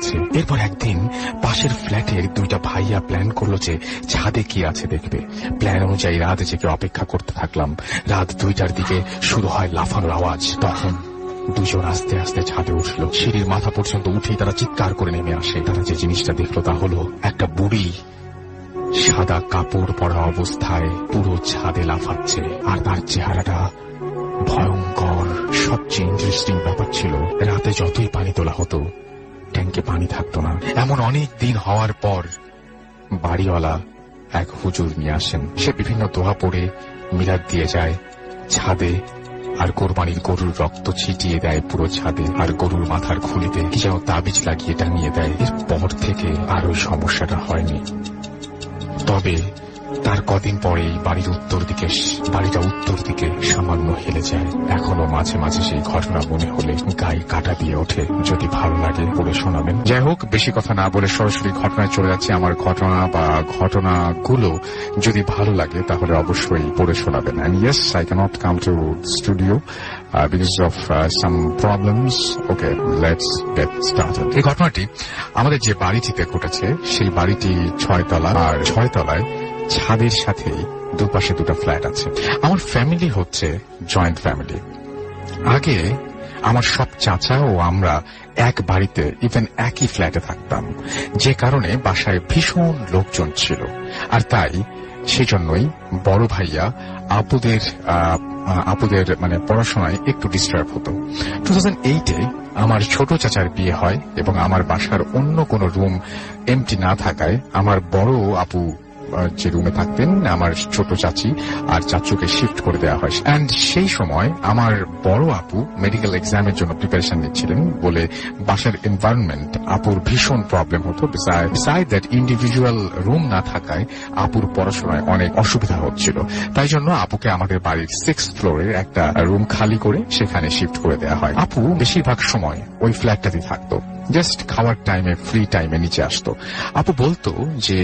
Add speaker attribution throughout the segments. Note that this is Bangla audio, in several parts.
Speaker 1: আছে। এরপর একদিন পাশের ফ্ল্যাটের দুইটা ভাইয়া প্ল্যান করলো যে ছাদে কি আছে দেখবে। প্ল্যান অনুযায়ী রাত জেগে অপেক্ষা করতে থাকলাম। রাত 2টার দিকে শুরু হয় লাফানোর আওয়াজ। তখন দুজন আস্তে আস্তে ছাদে উঠল। সিঁড়ির মাথা পর্যন্ত উঠেই তারা চিৎকার করে নেমে আসে। তারা যে জিনিসটা দেখলো তা হলো একটা বুড়ি সাদা কাপড় পরা অবস্থায় পুরো ছাদে লাফাচ্ছে, আর তার চেহারাটা ভয়ঙ্কর। সবচেয়ে ইন্টারেস্টিং ব্যাপার ছিল, রাতে যতই পানি তোলা হতো ট্যাঙ্কে পানি থাকতো না। এমন অনেক দিন হওয়ার পর বাড়িওয়ালা এক হুজুর নিয়ে আসেন। সে বিভিন্ন দোয়া পড়ে মিলাদ দিয়ে যায় ছাদে, আর কোরবানির গরুর রক্ত ছিটিয়ে দেয় পুরো ছাদে, আর গরুর মাথার খুলিতে কি যেন তাবিজ লাগিয়ে টাঙিয়ে দেয়। এরপর থেকে আর ওই সমস্যাটা হয়নি। তবে তার কদিন পরেই বাড়িটা উত্তর দিকে সামান্য হেলে যায়। এখনো মাঝে মাঝে সেই ঘটনা মনে হলে গায়ে কাটা দিয়ে ওঠে। যদি ভালো লাগে বলে শোনাবেন। যাই হোক, বেশি কথা না বলে সরাসরি ঘটনায় চলে যাচ্ছে। আমার ঘটনা বা ঘটনাগুলো যদি ভালো লাগে তাহলে অবশ্যই পড়ে শোনাবেন। And yes, I cannot come to studio because of some problems. Okay, let's get started. এই ঘটনাটি আমাদের যে বাড়িটিতে ঘটেছে সেই বাড়িটি 6 তলা, আর 6 তলায় ছাদের সাথে দুপাশে দুটো ফ্ল্যাট আছে। আমার ফ্যামিলি হচ্ছে জয়েন্ট ফ্যামিলি। আগে আমার সব চাচা ও আমরা এক বাড়িতে, ইভেন একই ফ্ল্যাটে থাকতাম, যে কারণে বাসায় ভীষণ লোকজন ছিল। আর তাই সেজন্যই বড় ভাইয়া আপুদের মানে পড়াশোনায় একটু ডিস্টার্ব হতো। 2008-এ আমার ছোট চাচার বিয়ে হয় এবং আমার বাসার অন্য কোনো রুম এমটি না থাকায় আমার বড় আপু যে রুমে থাকতেন আমার ছোট চাচি আর চাচুকে শিফট করে দেওয়া হয়। এন্ড সেই সময় আমার বড় আপু মেডিকেল এক্সামের জন্য প্রিপারেশন নিচ্ছিলেন বলে বাসার এনভায়রনমেন্ট আপুর ভীষণ প্রবলেম হতো। বিসাইড দ্যাট ইন্ডিভিজুয়াল রুম না থাকায় আপুর পড়াশোনায় অনেক অসুবিধা হচ্ছিল। তাই জন্য আপুকে আমাদের বাড়ির 6th ফ্লোরের একটা রুম খালি করে সেখানে শিফট করে দেওয়া হয়। আপু বেশিরভাগ সময় ওই ফ্ল্যাটটাতে থাকতো। জাস্ট খাওয়ার টাইমে, ফ্রি টাইমে নিচে আসতো। আপু বলতো যে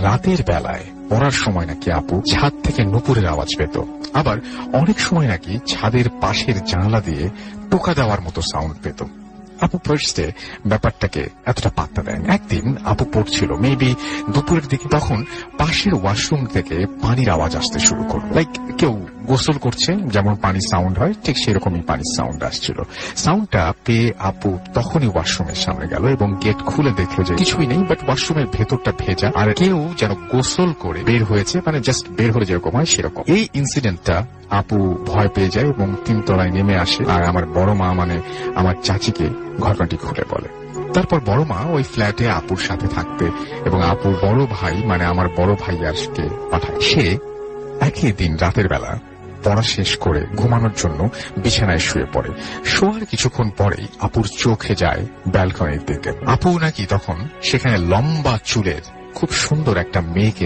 Speaker 1: রাতের বেলায় পড়ার সময় নাকি আপু ছাদ থেকে নুপুরের আওয়াজ পেত। আবার অনেক সময় নাকি ছাদের পাশের জানালা দিয়ে টোকা দেওয়ার মতো সাউন্ড পেত। আপু ফার্স্টে ব্যাপারটাকে এতটা পাত্তা দেয়নি। একদিন আপু পড়ছিল মেবি দুপুরের দিকে, তখন পাশের ওয়াশরুম থেকে পানির আওয়াজ আসতে শুরু করলো। লাইক কেউ গোসল করছে যেমন পানির সাউন্ড হয়, ঠিক সেরকমই পানির সাউন্ড আসছিল। সাউন্ডটা পেয়ে আপু তখনই ওয়াশরুমের সামনে গেল এবং গেট খুলে দেখলো যে কিছুই নেই, বাট ওয়াশরুমের ভেতরটা ভেজা, আর কেউ যেন গোসল করে বের হয়েছে, মানে জাস্ট বের হলে যেরকম হয় সেরকম। এই ইনসিডেন্টটা আপু ভয় পেয়ে যায় এবং 3 তলায় নেমে আসে, আর আমার বড় মা মানে আমার চাচিকে ঘটনাটি খুলে বলে। তারপর বড় মা ওই ফ্ল্যাটে আপুর সাথে থাকতে এবং আপুর বড় ভাই মানে আমার বড় ভাইয়ারকে পাঠায়। সে একই দিন রাতের বেলা পড়া শেষ করে ঘুমানোর জন্য বিছানায় শুয়ে পড়ে। শোয়ার কিছুক্ষণ পরেই আপুর চোখে যায় ব্যালকনির দিকে। আপু নাকি তখন সেখানে লম্বা চুলের খুব সুন্দর একটা মেয়েকে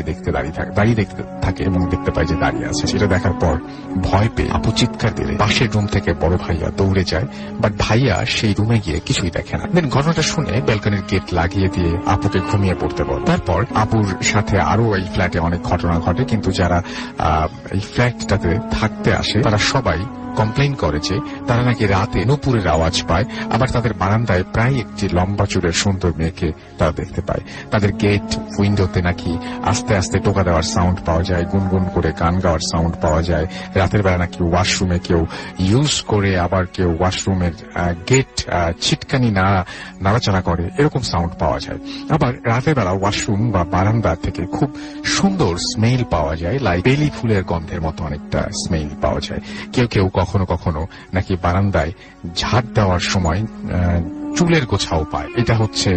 Speaker 1: দাঁড়িয়ে দেখতে থাকে এবং দেখতে পায় যে দাঁড়িয়ে আছে। সেটা দেখার পর ভয় পেয়ে আপু চিৎকার দিলে পাশের রুম থেকে বড় ভাইয়া দৌড়ে যায়, বাট ভাইয়া সেই রুমে গিয়ে কিছুই দেখে না। দেন ঘটনাটা শুনে ব্যালকনির গেট লাগিয়ে দিয়ে আপুকে ঘুমিয়ে পড়তে বলে। তারপর আপুর সাথে আরো এই ফ্ল্যাটে অনেক ঘটনা ঘটে, কিন্তু যারা এই ফ্ল্যাটটাতে থাকতে আসে তারা সবাই কমপ্লেইন করে যে তারা নাকি রাতে নুপুরের আওয়াজ পায়, আবার তাদের বারান্দায় প্রায় একটি লম্বা চুলের সুন্দর মেয়েকে তারা দেখতে পায়। তাদের গেট উইন্ডোতে নাকি আস্তে আস্তে টোকা দেওয়ার সাউন্ড পাওয়া যায়, গুনগুন করে গান গাওয়ার সাউন্ড পাওয়া যায়। রাতের বেলা নাকি ওয়াশরুমে কেউ ইউজ করে, আবার কেউ ওয়াশরুমের গেট ছিটকানি নাড়াচাড়া করে, এরকম সাউন্ড পাওয়া যায়। আবার রাতের বেলা ওয়াশরুম বা বারান্দা থেকে খুব সুন্দর স্মেল পাওয়া যায়, লাইক বেলি ফুলের গন্ধের মতো অনেকটা স্মেল পাওয়া যায়। কেউ কেউ কখনো কখনো নাকি বারান্দায় ঝাড় দেওয়ার সময় চুলের গোছাও পায়। এটা হচ্ছে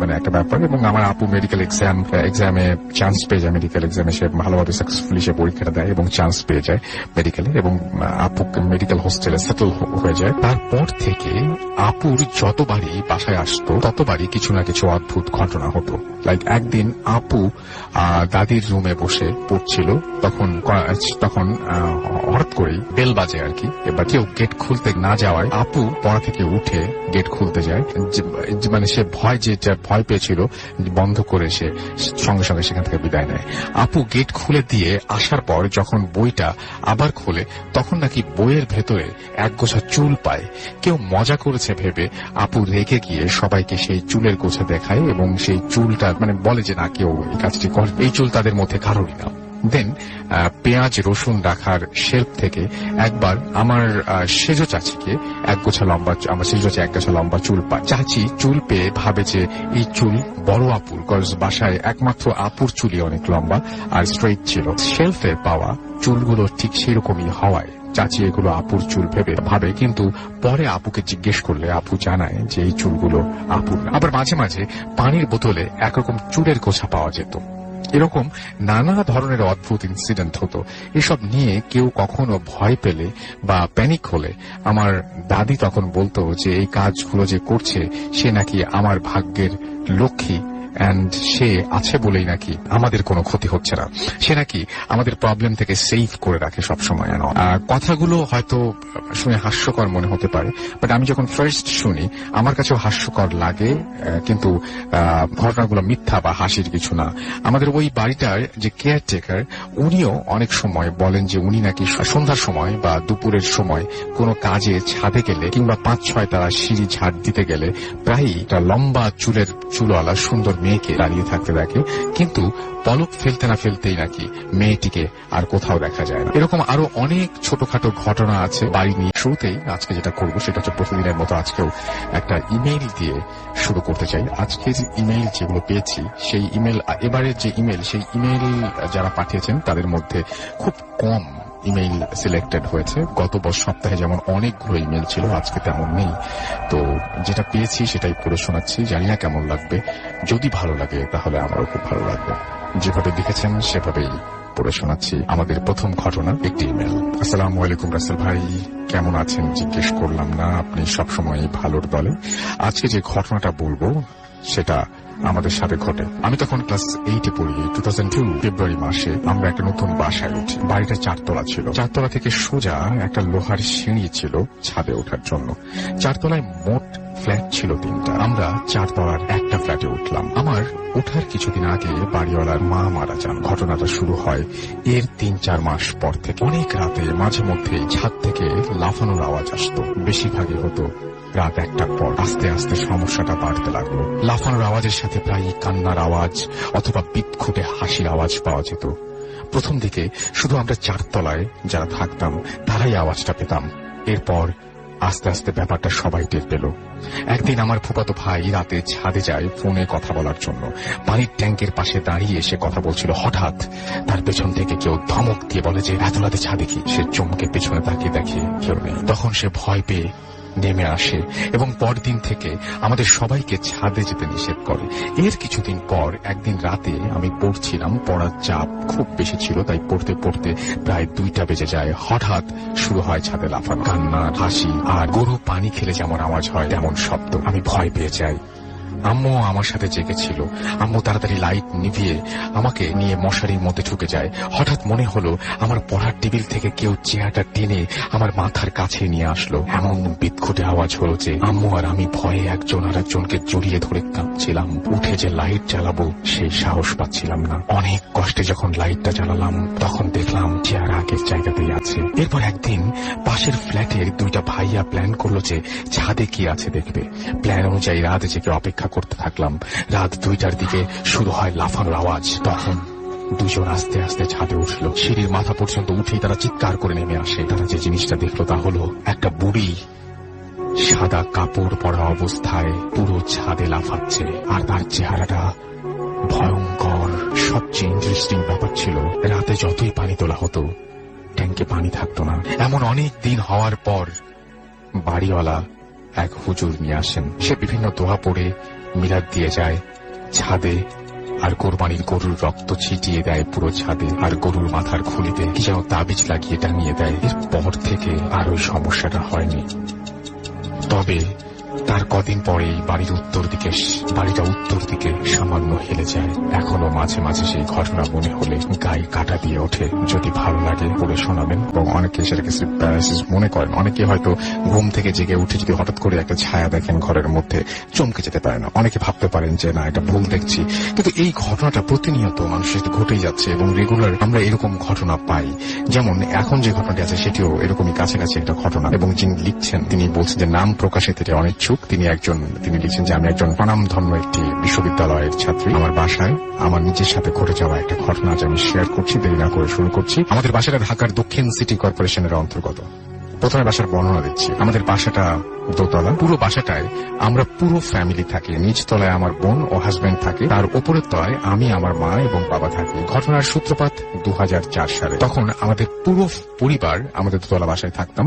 Speaker 1: মানে একটা ব্যাপার। এবং আমার আপু মেডিকেল এক্সামে চান্স পেয়ে যায়। মেডিকেল এক্সামে সে ভালোভাবে সাকসেসফুলি সে পরীক্ষাটা দেয় এবং চান্স পেয়ে যায় মেডিকেলে, এবং আপু মেডিকেল হোস্টেলে সেটেল হয়ে যায়। তারপর থেকে আপুর যতবারই বাসায় আসতো ততবারই কিছু না কিছু অদ্ভুত ঘটনা হতো। লাইক একদিন আপু দাদির রুমে বসে পড়ছিল, তখন হঠাৎ করেই বেল বাজে আর কি। এবার কেউ গেট খুলতে না যাওয়ায় আপু পড়া থেকে উঠে গেট খুলতে যায়, মানে সে ভয় যেটা ভয় পেয়েছিল বন্ধ করে সে সঙ্গে সঙ্গে সেখান থেকে বিদায় নেয়। আপু গেট খুলে দিয়ে আসার পর যখন বইটা আবার খোলে তখন নাকি বইয়ের ভেতরে এক গোছা চুল পায়। কেউ মজা করেছে ভেবে আপু রেগে গিয়ে সবাইকে সেই চুলের গোছা দেখায় এবং সেই চুলটা বলে যে না কেউ এই কাজটি করে, এই চুল তাদের মধ্যে কারোরই না। দেন পেঁয়াজ রসুন রাখার শেলফ থেকে একবার আমার সেজো চাচিকে এক গোছা লম্বা চুল পায়। চাচি চুল পেয়ে ভাবে যে এই চুল বড় আপুর, বাসায় একমাত্র আপুর চুলই অনেক লম্বা আর স্ট্রেইট ছিল। শেলফে পাওয়া চুলগুলো ঠিক সেরকমই হওয়ায় চাচি এগুলো আপুর চুল ভেবে ভাবে, কিন্তু পরে আপুকে জিজ্ঞেস করলে আপু জানায় যে এই চুলগুলো আপুর না। আবার মাঝে মাঝে পানির বোতলে একরকম চুলের গোছা পাওয়া যেত। এরকম নানা ধরনের অদ্ভুত ইনসিডেন্ট হতো। এসব নিয়ে কেউ কখনো ভয় পেলে বা প্যানিক হলে আমার দাদি তখন বলতো যে এই কাজগুলো যে করছে সে নাকি আমার ভাগ্যের লক্ষ্মী, এন্ড সে আছে বলেই নাকি আমাদের কোনো ক্ষতি হচ্ছে না, সে নাকি আমাদের প্রবলেম থেকে সেভ করে রাখে সবসময়। কথাগুলো হয়তো শুনে হাস্যকর মনে হতে পারে, বাট আমি যখন ফার্স্ট শুনি আমার কাছেও হাস্যকর লাগে, কিন্তু ঘটনাগুলো মিথ্যা বা হাসির কিছু না। আমাদের ওই বাড়িটার যে কেয়ারটেকার উনিও অনেক সময় বলেন যে উনি নাকি সন্ধ্যার সময় বা দুপুরের সময় কোনো কাজে ছাদে গেলে কিংবা 5-6 তারা সিঁড়ি ঝাড় দিতে গেলে প্রায়ই একটা লম্বা চুলওয়ালা সুন্দর মেয়েকে দাঁড়িয়ে থাকতে দেখে, কিন্তু পলক ফেলতে না ফেলতেই নাকি মেয়েটিকে আর কোথাও দেখা যায় না। এরকম আরো অনেক ছোটখাটো ঘটনা আছে বাড়ি নিয়ে। শুরুতেই আজকে যেটা করব সেটা হচ্ছে প্রতিদিনের মতো আজকেও একটা ইমেইল দিয়ে শুরু করতে চাই। আজকে যে ইমেইল যেগুলো পেয়েছি সেই ইমেইল, এবারের যে ইমেইল সেই ইমেইল যারা পাঠিয়েছেন তাদের মধ্যে খুব কম ইমেইল সিলেক্টেড হয়েছে। গত সপ্তাহে যেমন অনেকগুলো ইমেইল ছিল, আজকে তেমন নেই। তো যেটা পেয়েছি সেটাই পড়ে শোনাচ্ছি, জানি না কেমন লাগবে। যদি ভালো লাগে তাহলে আমারও খুব ভালো লাগবে। যেভাবে লিখেছেন সেভাবেই পড়ে শোনাচ্ছি। আমাদের প্রথম ঘটনা, একটি ইমেল। আসসালামু আলাইকুম রাসেল ভাই, কেমন আছেন জিজ্ঞেস করলাম না, আপনি সবসময় ভালোর দলে। আজকে যে ঘটনাটা বলবো সেটা আমাদের সাথে ঘটে। আমি তখন ক্লাস 8-এ পড়ি। 2002 ফেব্রুয়ারি মাসে আমরা একটা নতুন বাসায় উঠি। বাড়িটা 4 তলা ছিল। 4 তলা থেকে সোজা একটা লোহার সিঁড়ি ছিল ছাদে ওঠার জন্য। 4 তলায় মোট ফ্ল্যাট ছিল 3টা। আমরা 4 তলার একটা ফ্ল্যাটে উঠলাম। আমার ওঠার কিছুদিন আগে বাড়িওয়ালার মা মারা যান। ঘটনাটা শুরু হয় এর 3-4 মাস পর থেকে। অনেক রাতে মাঝে মধ্যে ছাদ থেকে লাফানোর আওয়াজ আসতো। বেশিরভাগই হতো রাত 1টার পর। আস্তে আস্তে সমস্যাটা বাড়তে লাগলো। লাফানোর আওয়াজের সাথে প্রায় কান্নার আওয়াজ অথবা বিক্ষুটে হাসির আওয়াজ পাওয়া যেত। প্রথম দিকে শুধু আমরা 4 তলায় যারা থাকতাম তারাই আওয়াজটা পেতাম। এরপর আস্তে আস্তে ব্যাপারটা সবাই টের পেল। একদিন আমার ফুফাতো ভাই রাতে ছাদে যায় ফোনে কথা বলার জন্য। পানির ট্যাঙ্কের পাশে দাঁড়িয়ে সে কথা বলছিল। হঠাৎ তার পেছন থেকে কেউ ধমক দিয়ে বলে যে এত রাতে ছাদে কি? সে চমকে পেছনে তাকিয়ে দেখে কেউ নেই। তখন সে ভয় পেয়ে নেমে আসে এবং পরদিন থেকে আমাদের সবাইকে ছাদে যেতে নিষেধ করে। এর কিছুদিন পর একদিন রাতে আমি পড়ছিলাম, পড়ার চাপ খুব বেশি ছিল, তাই পড়তে পড়তে প্রায় 2টা বেজে যায়। হঠাৎ শুরু হয় ছাদে লাফানো, কান্না, হাসি আর গরু পানি খেলে যেমন আওয়াজ হয় তেমন শব্দ। আমি ভয় পেয়ে যাই। আম্মু আমার সাথে জেগেছিল। আম্মু তাড়াতাড়ি লাইট নিভিয়ে আমাকে নিয়ে মশারির মধ্যে ঢুকে যায়। হঠাৎ মনে হলো আমার পড়ার টেবিল থেকে কেউ চেয়ারটা টেনে আমার মাথার কাছে নিয়ে আসলো। এমন বিক্ষুটে আওয়াজ হলো যে আম্মু আর আমি ভয়ে একজন আর একজনকে জড়িয়ে ধরে কাঁপছিলাম। উঠে যে লাইট জ্বালাবো সেই সাহস পাচ্ছিলাম না। অনেক কষ্টে যখন লাইটটা জ্বালালাম তখন দেখলাম চেয়ার আগের জায়গাতেই আছে। এরপর একদিন পাশের ফ্ল্যাটের 2টা ভাইয়া প্ল্যান করলো যে ছাদে কি আছে দেখবে। প্ল্যান অনুযায়ী রাত জেগে অপেক্ষা করতে থাকলাম। রাত 2টার দিকে শুরু হয় লাফানোর আওয়াজ। তখন 2জন আস্তে আস্তে ছাদে উঠল। সিঁড়ির মাথা পর্যন্ত উঠেই তারা চিৎকার করে নেমে আসে। তারা যে জিনিসটা দেখলো তা হলো একটা বুড়ি সাদা কাপড় পরা অবস্থায় পুরো ছাদে লাফাচ্ছে, আর তার চেহারাটা ভয়ঙ্কর। সবচেয়ে ইন্টারেস্টিং ব্যাপার ছিল রাতে যতই পানি তোলা হতো ট্যাঙ্কে পানি থাকতো না। এমন অনেক দিন হওয়ার পর বাড়িওয়ালা এক হুজুর নিয়ে আসেন। সে বিভিন্ন দোয়া পড়ে মিলাদ দিয়ে যায় ছাদে, আর কোরবানির গরুর রক্ত ছিটিয়ে দেয় পুরো ছাদে, আর গরুর মাথার খুলিতে কি যেন তাবিজ লাগিয়ে টাঙিয়ে দেয়। এরপর থেকে আর ওই সমস্যাটা হয়নি। তবে তার কদিন পরেই বাড়িটা উত্তর দিকে সামান্য হেলে যায়। এখনো মাঝে মাঝে সেই ঘটনা মনে হলে গায়ে কাটা দিয়ে ওঠে। যদি ভালো লাগে পড়ে শোনাবেন। এবং অনেকে সেটাকে স্লিপ প্যারালাইসিস মনে করেন। অনেকে হয়তো ঘুম থেকে জেগে উঠে যদি হঠাৎ করে একটা ছায়া দেখেন ঘরের মধ্যে, চমকে যেতে পারে না। অনেকে ভাবতে পারেন যে না, এটা ভুল দেখছি, কিন্তু এই ঘটনাটা প্রতিনিয়ত মানুষের সাথে ঘটেই যাচ্ছে এবং রেগুলার আমরা এরকম ঘটনা পাই। যেমন এখন যে ঘটনাটি আছে সেটিও এরকমই কাছাকাছি একটা ঘটনা। এবং যিনি লিখছেন তিনি বলছেন যে নাম প্রকাশে তিনি অনিচ্ছুক। তিনি লিখছেন যে আমি একজন স্বনামধন্য একটি বিশ্ববিদ্যালয়ের ছাত্রী। আমার বাসায় আমার নিজের সাথে ঘটে যাওয়া একটা ঘটনা আজ আমি শেয়ার করছি। দেরি না করে শুরু করছি। আমাদের বাসাটা ঢাকার দক্ষিণ সিটি কর্পোরেশনের অন্তর্গত। প্রথমে বাসার বর্ণনা দিচ্ছি। আমাদের বাসাটা দোতলা। পুরো বাসাটায় আমরা পুরো ফ্যামিলি থাকি। নিচ তলায় আমার বোন ও হাজবেন্ড থাকে, তার উপরের তলায় আমি, আমার মা এবং বাবা থাকি। ঘটনার সূত্রপাত 2004 সালে। তখন আমাদের পুরো পরিবার আমাদের দোতলা বাসায় থাকতাম।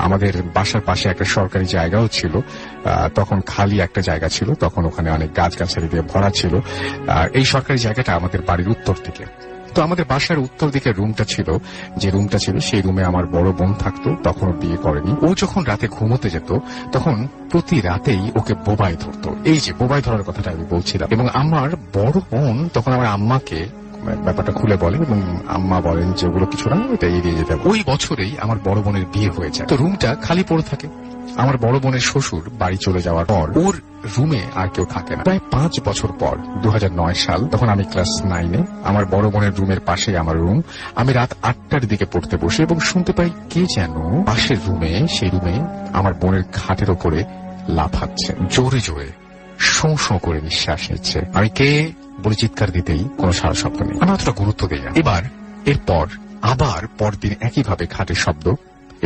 Speaker 1: আমাদের বাসার পাশে একটা সরকারি জায়গাও ছিল। তখন খালি একটা জায়গা ছিল, তখন ওখানে অনেক গাছগাছালি দিয়ে ভরা ছিল। এই সরকারি জায়গাটা আমাদের বাড়ির উত্তর দিকে। তো আমাদের বাসার উত্তর দিকে রুমটা ছিল, সেই রুমে আমার বড় বোন থাকতো। তখনও বিয়ে করেনি। ও যখন রাতে ঘুমোতে যেত তখন প্রতি রাতেই ওকে বোবায় ধরতো। এই যে বোবায় ধরার কথাটা আমি বলছিলাম। এবং আমার বড় বোন তখন আমার আম্মাকে ব্যাপারটা খুলে বলে এবং আম্মা বলেন যে ওগুলো কিছু না, এটা এড়িয়ে যেতে হবে। ওই বছরেই আমার বড় বোনের বিয়ে হয়ে যায়। তো রুমটা খালি পড়ে থাকে। আমার বড় বোনের শ্বশুর বাড়ি চলে যাওয়ার পর ওর রুমে আর কেউ থাকে না। প্রায় 5 বছর পর 2009 সাল, তখন আমি ক্লাস 9-এ। আমার বড় বোনের রুমের পাশেই আমার রুম। আমি রাত 8টার দিকে পড়তে বসে এবং শুনতে পাই কে যেন পাশের রুমে, সেই রুমে আমার বোনের খাটের ওপরে লাফাচ্ছে, জোরে জোরে শোঁ শোঁ করে নিঃশ্বাস নিচ্ছে। আমি কে বলে চিৎকার দিতেই কোনো সারা শব্দ নেই। আমি অতটা গুরুত্ব দিই না। এরপর আবার পরদিন একইভাবে খাটের শব্দ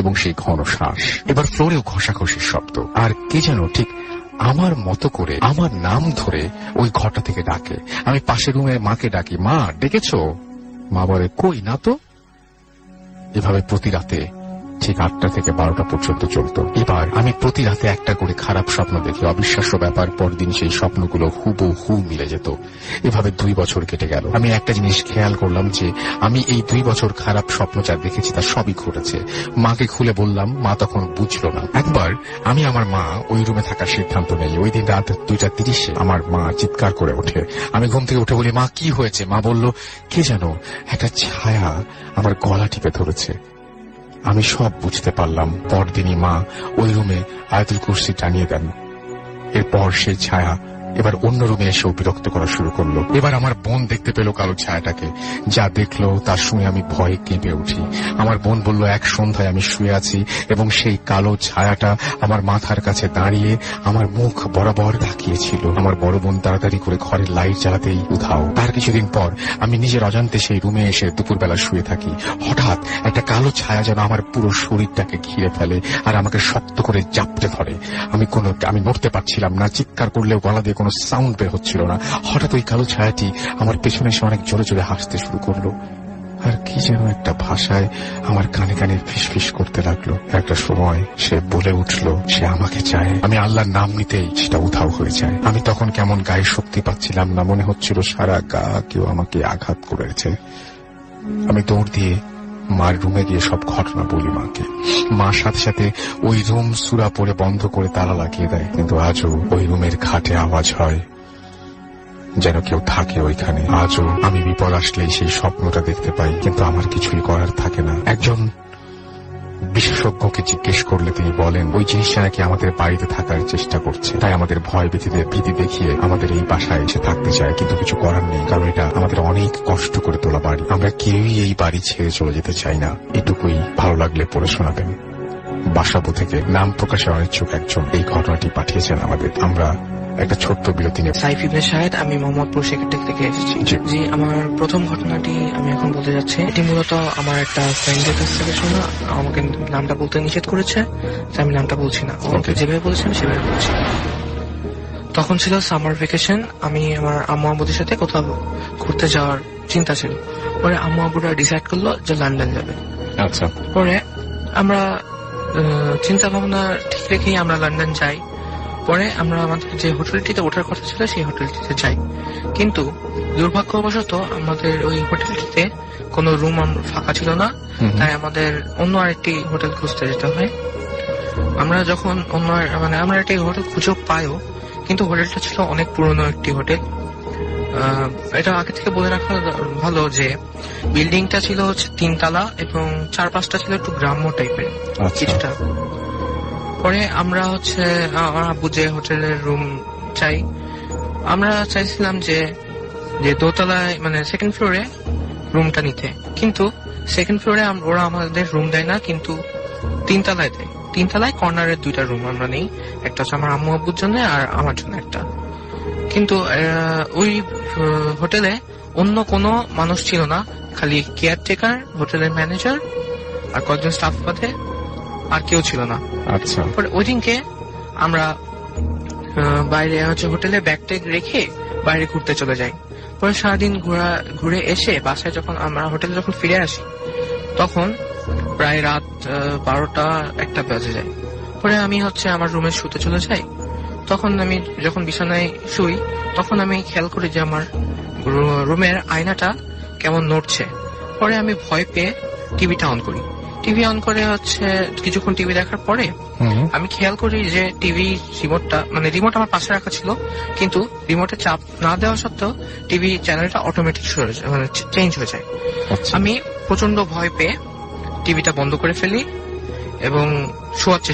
Speaker 1: এবং সেই ঘন শ্বাস। এবার ফ্লোরেও ঘষাঘষির শব্দ। আর কে যেন ঠিক আমার মতো করে আমার নাম ধরে ওই ঘরটা থেকে ডাকে। আমি পাশের রুমে মাকে ডাকি, মা ডেকেছো? মা বলে কই না তো। এভাবে প্রতি রাতে ঠিক 8টা থেকে 12টা পর্যন্ত চলত। এবার আমি প্রতি রাতে একটা করে খারাপ স্বপ্ন দেখি। অবিশ্বাস্য ব্যাপার, পরদিন সেই স্বপ্নগুলো হুবহু মিলে যেত। এভাবে 2 বছর কেটে গেল। আমি একটা জিনিস খেয়াল করলাম যে আমি এই 2 বছর খারাপ স্বপ্ন যা দেখেছি তা সবই ঘটেছে। মাকে খুলে বললাম, মা তখন বুঝলো না। একবার আমি আমার মা ওই রুমে থাকার সিদ্ধান্ত নেই। ওই দিন রাত 2:30 আমার মা চিৎকার করে ওঠে। আমি ঘুম থেকে উঠে বলি, মা কি হয়েছে? মা বলল, কে যেন একটা ছায়া আমার গলা টিপে ধরেছে। আমি সব বুঝতে পারলাম। পরদিনই মা ওই রুমে আয়াতুল কুরসি টানিয়ে দেন। এরপর সেই ছায়া এবার অন্য রুমে এসেও বিরক্ত করা শুরু করলো। এবার আমার বোন দেখতে পেল কালো ছায়াটাকে। যা দেখলো তা শুনে আমি ভয়ে কেঁপে উঠি। আমার বোন বলল, এক সন্ধ্যায় আমি শুয়ে আছি এবং সেই কালো ছায়াটা আমার মাথার কাছে দাঁড়িয়ে আমার মুখ বরাবর তাকিয়েছিল। আমার বড় বোন তাড়াতাড়ি করে ঘরের লাইট জ্বালাতেই উধাও। তার কিছুদিন পর আমি নিজের অজান্তে সেই রুমে এসে দুপুরবেলা শুয়ে থাকি। হঠাৎ একটা কালো ছায়া যেন আমার পুরো শরীরটাকে ঘিরে ফেলে আর আমাকে শক্ত করে জাপটে ধরে। আমি নড়তে পারছিলাম না। চিৎকার করলেও গলা দিয়ে কোনো সাউন্ড বের হচ্ছিল না। হঠাৎ ওই কালো ছায়াটি আমার পেছনে এসে অনেক জোরে জোরে হাসতে শুরু করলো আর কি যেন একটা ভাষায় আমার কানে কানে ফিসফিস করতে লাগলো। একটা সময় সে বলে উঠলো সে আমাকে চায়। আমি আল্লাহর নাম নিতেই সেটা উধাও হয়ে যায়। আমি তখন কেমন গায়ে শক্তি পাচ্ছিলাম না, মনে হচ্ছিল সারা গা কেউ আমাকে আঘাত করেছে। আমি দৌড় দিয়ে মার রুমে গিয়ে সব ঘটনা বলি মাকে। মা সাথে সাথে ওই রুম সূরা পড়ে বন্ধ করে তালা লাগিয়ে দেয়। কিন্তু আজও ওই রুমের খাটে আওয়াজ হয় যেন কেউ থাকে ওইখানে। আজও আমি বিপদ আসলেই সেই স্বপ্নটা দেখতে পাই, কিন্তু আমার কিছুই করার থাকে না। একজন বিশেষজ্ঞকে জিজ্ঞেস করলে তিনি বলেন ওই জিনিসটা নাকি আমাদের বাড়িতে থাকার চেষ্টা করছে, তাই আমাদের ভীতি দেখিয়ে আমাদের এই বাসায় এসে থাকতে চায়। কিন্তু কিছু করার নেই, কারণ এটা আমাদের অনেক কষ্ট করে তোলা বাড়ি। আমরা কেউই এই বাড়ি ছেড়ে চলে যেতে চাই না। এটুকুই, ভালো লাগলে পড়ে শোনাবেন। বাসাবো থেকে নাম প্রকাশে অনিচ্ছুক একজন এই ঘটনাটি পাঠিয়েছেন আমাদের। আমরা একটা ছোট্ট বিরতি নেব।
Speaker 2: সাইফ ইবনে শাহেদ, আমি মোহাম্মদপুর সেক্রেটারি থেকে এসেছি। জি, আমার প্রথম ঘটনাটি আমি এখন বলতে যাচ্ছি। এটি মূলত আমার একটা ফ্রেন্ডের কাছ থেকে শোনা। আমাকে নামটা বলতে নিষেধ করেছে, আমি নামটা বলছি না। ওকে যেভাবে বলেছে আমি সেভাবে বলছি। তখন ছিল সামার ভ্যাকেশন। আমি আমার আম্মু আব্বুদের সাথে কোথাও ঘুরতে যাওয়ার চিন্তা ছিল। পরে আম্মু আব্বুরা ডিসাইড করলো যে লন্ডন যাবে।
Speaker 1: আচ্ছা।
Speaker 2: পরে আমরা চিন্তা ভাবনা ঠিক রেখেই আমরা লন্ডন যাই। পরে আমরা আমাদের যে হোটেলটিতে ওঠার কথা ছিল সেই হোটেলটিতে যাই, কিন্তু দুর্ভাগ্যবশত আমাদের ওই হোটেলটিতে কোনো রুম ফাঁকা ছিল না। তাই আমাদের অন্য আরেকটি হোটেল খুঁজতে যেতে হয়। আমরা যখন অন্য মানে আমরা একটা হোটেল খুঁজে পাইও, কিন্তু হোটেলটা ছিল অনেক পুরনো একটি হোটেল। এটা আগে থেকে বলে রাখা ভালো যে বিল্ডিংটা ছিল হচ্ছে 3 তলা এবং 4-5টা ছিল একটু গ্রাম্য টাইপের কিছুটা। পরে আমরা হচ্ছে আমার আব্বু যে হোটেলের রুম চাই, আমরা চাইছিলাম যে দোতলায় মানে সেকেন্ড ফ্লোরে রুমটা নিতে, কিন্তু সেকেন্ড ফ্লোরে ওরা আমাদের রুম দেয় না, কিন্তু 3 তলায় দেয়। 3 তলায় কর্নারের 2টা রুম আমরা নেই, একটা হচ্ছে আমার আম্মু আব্বুর জন্য আর আমার জন্য একটা। কিন্তু ওই হোটেলে অন্য কোনো মানুষ ছিল না, খালি কেয়ারটেকার, হোটেলের ম্যানেজার আর কয়েকজন স্টাফ বাদে আর কেউ ছিল না।
Speaker 1: আচ্ছা।
Speaker 2: পরে ওই দিনকে আমরা বাইরে হচ্ছে হোটেলে ব্যাগ ট্যাগ রেখে বাইরে ঘুরতে চলে যাই। পরে সারাদিন ঘুরে এসে বাসায় যখন আমরা হোটেলে যখন ফিরে আসি, তখন প্রায় রাত 12টা-1টা বেজে যায়। পরে আমি হচ্ছে আমার রুমে শুতে চলে যাই। তখন আমি যখন বিছানায় শুই, তখন আমি খেয়াল করি যে আমার রুমের আয়নাটা কেমন নড়ছে। পরে আমি ভয় পেয়ে টিভিটা অন করি। টিভি অন করে হচ্ছে কিছুক্ষণ টিভি দেখার পরে আমি খেয়াল করি যে টিভি রিমোটটা মানে রিমোট আমার পাশে রাখা ছিল, কিন্তু রিমোটে চাপ না দেওয়া সত্ত্বেও টিভি চ্যানেলটা অটোমেটিক মানে চেঞ্জ হয়ে যায়। আমি প্রচন্ড ভয় পেয়ে টিভিটা বন্ধ করে ফেলি এবং শোয়ার চেষ্টা